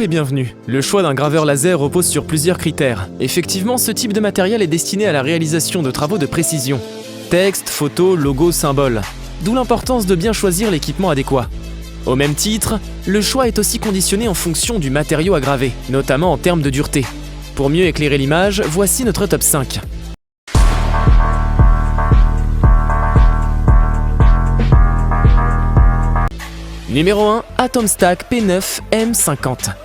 Bonjour et bienvenue. Le choix d'un graveur laser repose sur plusieurs critères. Effectivement, ce type de matériel est destiné à la réalisation de travaux de précision. Texte, photos, logos, symboles. D'où l'importance de bien choisir l'équipement adéquat. Au même titre, le choix est aussi conditionné en fonction du matériau à graver, notamment en termes de dureté. Pour mieux éclairer l'image, voici notre top 5. Numéro 1, Atomstack P9 M50.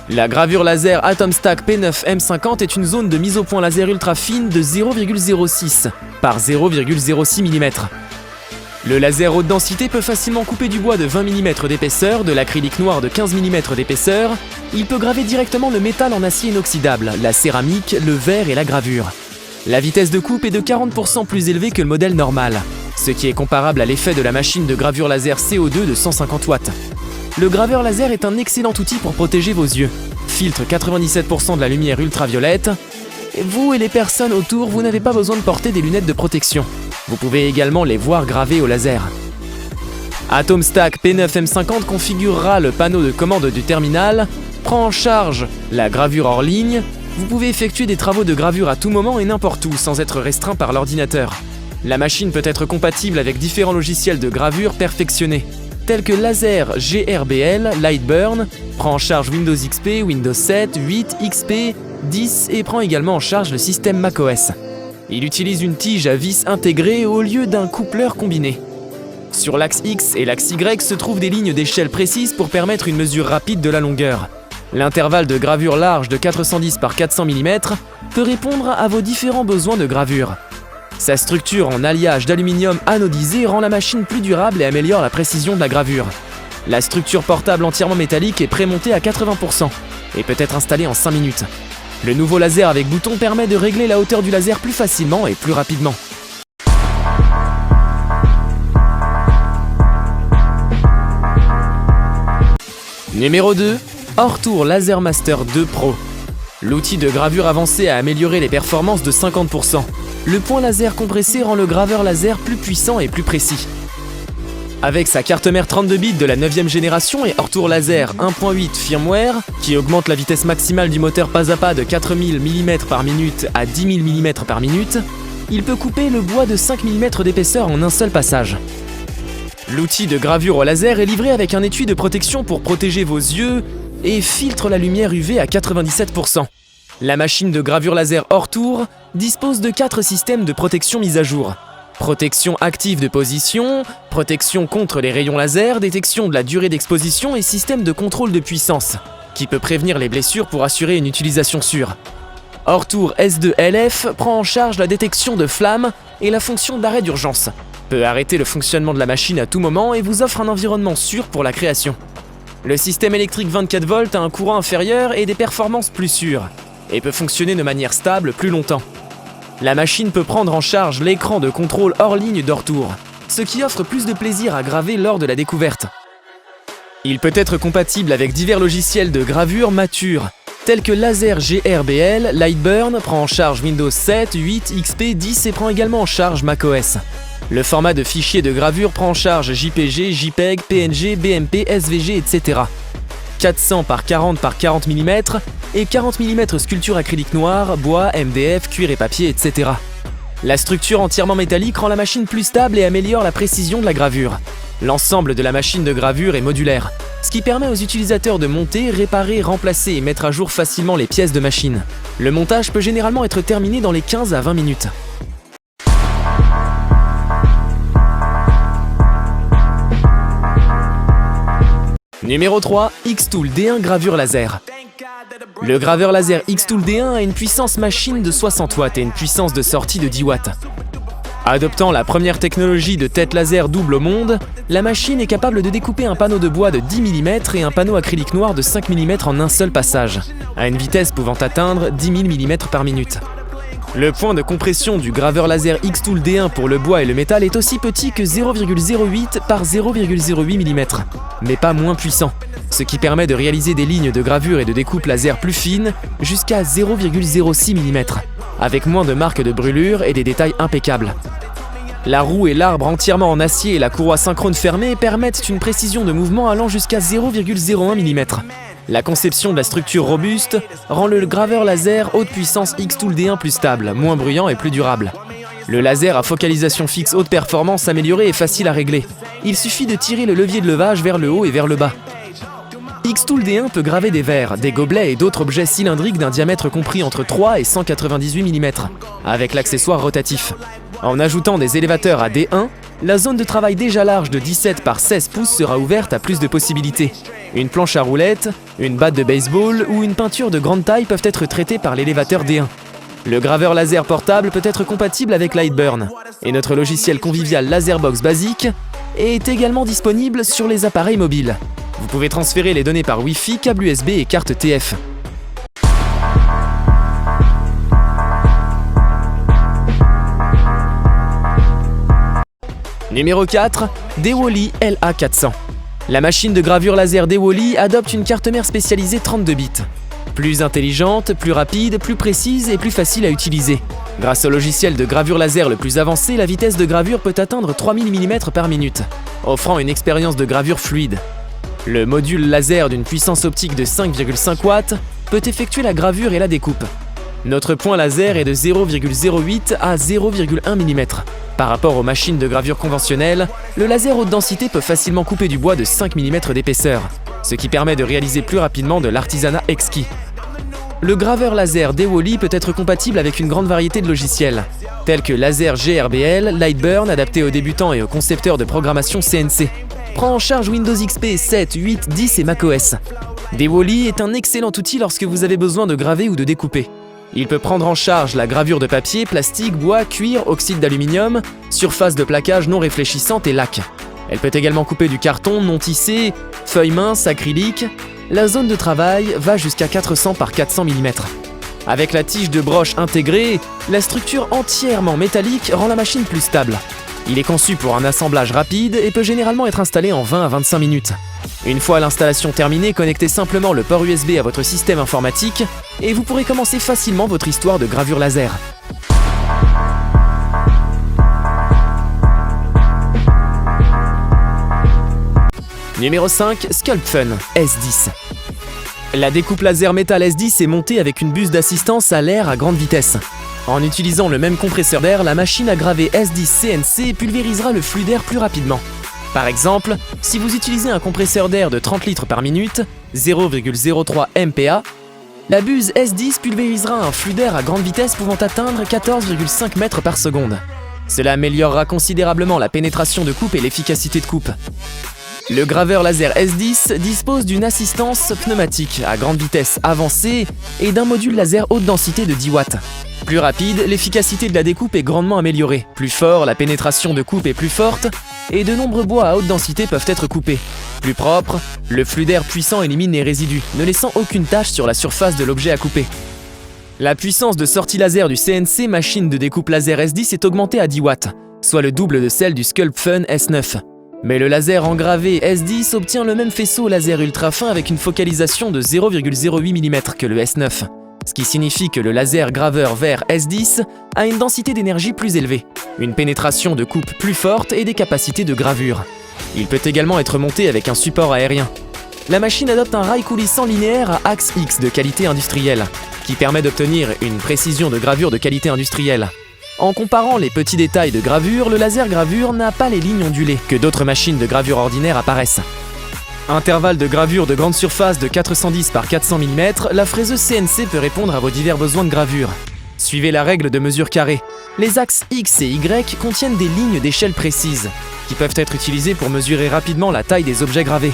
La gravure laser Atomstack P9 M50 est une zone de mise au point laser ultra fine de 0,06 par 0,06 mm. Le laser haute densité peut facilement couper du bois de 20 mm d'épaisseur, de l'acrylique noir de 15 mm d'épaisseur. Il peut graver directement le métal en acier inoxydable, la céramique, le verre et la gravure. La vitesse de coupe est de 40% plus élevée que le modèle normal, ce qui est comparable à l'effet de la machine de gravure laser CO2 de 150 watts. Le graveur laser est un excellent outil pour protéger vos yeux. Filtre 97% de la lumière ultraviolette. Et vous et les personnes autour, vous n'avez pas besoin de porter des lunettes de protection. Vous pouvez également les voir gravées au laser. Atomstack P9 M50 configurera le panneau de commande du terminal, prend en charge la gravure hors ligne. Vous pouvez effectuer des travaux de gravure à tout moment et n'importe où sans être restreint par l'ordinateur. La machine peut être compatible avec différents logiciels de gravure perfectionnés, tels que Laser GRBL, Lightburn, prend en charge Windows XP, Windows 7, 8, XP, 10 et prend également en charge le système macOS. Il utilise une tige à vis intégrée au lieu d'un coupleur combiné. Sur l'axe X et l'axe Y se trouvent des lignes d'échelle précises pour permettre une mesure rapide de la longueur. L'intervalle de gravure large de 410 par 400 mm peut répondre à vos différents besoins de gravure. Sa structure en alliage d'aluminium anodisé rend la machine plus durable et améliore la précision de la gravure. La structure portable entièrement métallique est prémontée à 80% et peut être installée en 5 minutes. Le nouveau laser avec bouton permet de régler la hauteur du laser plus facilement et plus rapidement. Numéro 2, Ortur Lasermaster 2 Pro. L'outil de gravure avancé a amélioré les performances de 50%. Le point laser compressé rend le graveur laser plus puissant et plus précis. Avec sa carte mère 32 bits de la 9e génération et Ortur Laser 1.8 firmware, qui augmente la vitesse maximale du moteur pas à pas de 4000 mm par minute à 10 000 mm par minute, il peut couper le bois de 5 mm d'épaisseur en un seul passage. L'outil de gravure au laser est livré avec un étui de protection pour protéger vos yeux et filtre la lumière UV à 97%. La machine de gravure laser Ortur dispose de 4 systèmes de protection mis à jour. Protection active de position, protection contre les rayons laser, détection de la durée d'exposition et système de contrôle de puissance, qui peut prévenir les blessures pour assurer une utilisation sûre. Ortur S2LF prend en charge la détection de flammes et la fonction d'arrêt d'urgence, peut arrêter le fonctionnement de la machine à tout moment et vous offre un environnement sûr pour la création. Le système électrique 24 volts a un courant inférieur et des performances plus sûres, et peut fonctionner de manière stable plus longtemps. La machine peut prendre en charge l'écran de contrôle hors ligne d'Ortur, ce qui offre plus de plaisir à graver lors de la découverte. Il peut être compatible avec divers logiciels de gravure matures, tels que Laser GRBL, Lightburn prend en charge Windows 7, 8, XP, 10 et prend également en charge macOS. Le format de fichier de gravure prend en charge JPG, JPEG, PNG, BMP, SVG, etc. 400 par 40 par 40 mm et 40 mm sculpture acrylique noir, bois, MDF, cuir et papier, etc. La structure entièrement métallique rend la machine plus stable et améliore la précision de la gravure. L'ensemble de la machine de gravure est modulaire, ce qui permet aux utilisateurs de monter, réparer, remplacer et mettre à jour facilement les pièces de machine. Le montage peut généralement être terminé dans les 15 à 20 minutes. Numéro 3, Xtool D1 gravure laser. Le graveur laser Xtool D1 a une puissance machine de 60 watts et une puissance de sortie de 10 watts. Adoptant la première technologie de tête laser double au monde, la machine est capable de découper un panneau de bois de 10 mm et un panneau acrylique noir de 5 mm en un seul passage, à une vitesse pouvant atteindre 10 000 mm par minute. Le point de compression du graveur laser Xtool D1 pour le bois et le métal est aussi petit que 0,08 par 0,08 mm, mais pas moins puissant, ce qui permet de réaliser des lignes de gravure et de découpe laser plus fines jusqu'à 0,06 mm, avec moins de marques de brûlure et des détails impeccables. La roue et l'arbre entièrement en acier et la courroie synchrone fermée permettent une précision de mouvement allant jusqu'à 0,01 mm. La conception de la structure robuste rend le graveur laser haute puissance Xtool D1 plus stable, moins bruyant et plus durable. Le laser à focalisation fixe haute performance améliorée est facile à régler. Il suffit de tirer le levier de levage vers le haut et vers le bas. Xtool D1 peut graver des verres, des gobelets et d'autres objets cylindriques d'un diamètre compris entre 3 et 198 mm, avec l'accessoire rotatif. En ajoutant des élévateurs à D1, la zone de travail déjà large de 17 par 16 pouces sera ouverte à plus de possibilités. Une planche à roulettes, une batte de baseball ou une peinture de grande taille peuvent être traitées par l'élévateur D1. Le graveur laser portable peut être compatible avec Lightburn, et notre logiciel convivial Laserbox basique est également disponible sur les appareils mobiles. Vous pouvez transférer les données par Wi-Fi, câble USB et carte TF. Numéro 4, Dewally LA400. La machine de gravure laser Dewally adopte une carte mère spécialisée 32 bits. Plus intelligente, plus rapide, plus précise et plus facile à utiliser. Grâce au logiciel de gravure laser le plus avancé, la vitesse de gravure peut atteindre 3000 mm par minute, offrant une expérience de gravure fluide. Le module laser d'une puissance optique de 5,5 watts peut effectuer la gravure et la découpe. Notre point laser est de 0,08 à 0,1 mm. Par rapport aux machines de gravure conventionnelles, le laser haute densité peut facilement couper du bois de 5 mm d'épaisseur, ce qui permet de réaliser plus rapidement de l'artisanat exquis. Le graveur laser Dewally peut être compatible avec une grande variété de logiciels, tels que Laser GRBL, Lightburn adapté aux débutants et aux concepteurs de programmation CNC. Prend en charge Windows XP 7, 8, 10 et macOS. Dewally est un excellent outil lorsque vous avez besoin de graver ou de découper. Il peut prendre en charge la gravure de papier, plastique, bois, cuir, oxyde d'aluminium, surface de plaquage non réfléchissante et laque. Elle peut également couper du carton non tissé, feuilles minces, acrylique. La zone de travail va jusqu'à 400 par 400 mm. Avec la tige de broche intégrée, la structure entièrement métallique rend la machine plus stable. Il est conçu pour un assemblage rapide et peut généralement être installé en 20 à 25 minutes. Une fois l'installation terminée, connectez simplement le port USB à votre système informatique et vous pourrez commencer facilement votre histoire de gravure laser. Numéro 5, SculptFun S10. La découpe laser métal S10 est montée avec une buse d'assistance à l'air à grande vitesse. En utilisant le même compresseur d'air, la machine à graver S10 CNC pulvérisera le flux d'air plus rapidement. Par exemple, si vous utilisez un compresseur d'air de 30 litres par minute, 0,03 MPa, la buse S10 pulvérisera un flux d'air à grande vitesse pouvant atteindre 14,5 mètres par seconde. Cela améliorera considérablement la pénétration de coupe et l'efficacité de coupe. Le graveur laser S10 dispose d'une assistance pneumatique à grande vitesse avancée et d'un module laser haute densité de 10 watts. Plus rapide, l'efficacité de la découpe est grandement améliorée. Plus fort, la pénétration de coupe est plus forte et de nombreux bois à haute densité peuvent être coupés. Plus propre, le flux d'air puissant élimine les résidus, ne laissant aucune tache sur la surface de l'objet à couper. La puissance de sortie laser du CNC machine de découpe laser S10 est augmentée à 10 watts, soit le double de celle du SculptFun S9. Mais le laser engravé S10 obtient le même faisceau laser ultra fin avec une focalisation de 0,08 mm que le S9. Ce qui signifie que le laser graveur vert S10 a une densité d'énergie plus élevée, une pénétration de coupe plus forte et des capacités de gravure. Il peut également être monté avec un support aérien. La machine adopte un rail coulissant linéaire à axe X de qualité industrielle, qui permet d'obtenir une précision de gravure de qualité industrielle. En comparant les petits détails de gravure, le laser gravure n'a pas les lignes ondulées que d'autres machines de gravure ordinaires apparaissent. Intervalle de gravure de grande surface de 410 par 400 mm, la fraiseuse CNC peut répondre à vos divers besoins de gravure. Suivez la règle de mesure carrée. Les axes X et Y contiennent des lignes d'échelle précises, qui peuvent être utilisées pour mesurer rapidement la taille des objets gravés.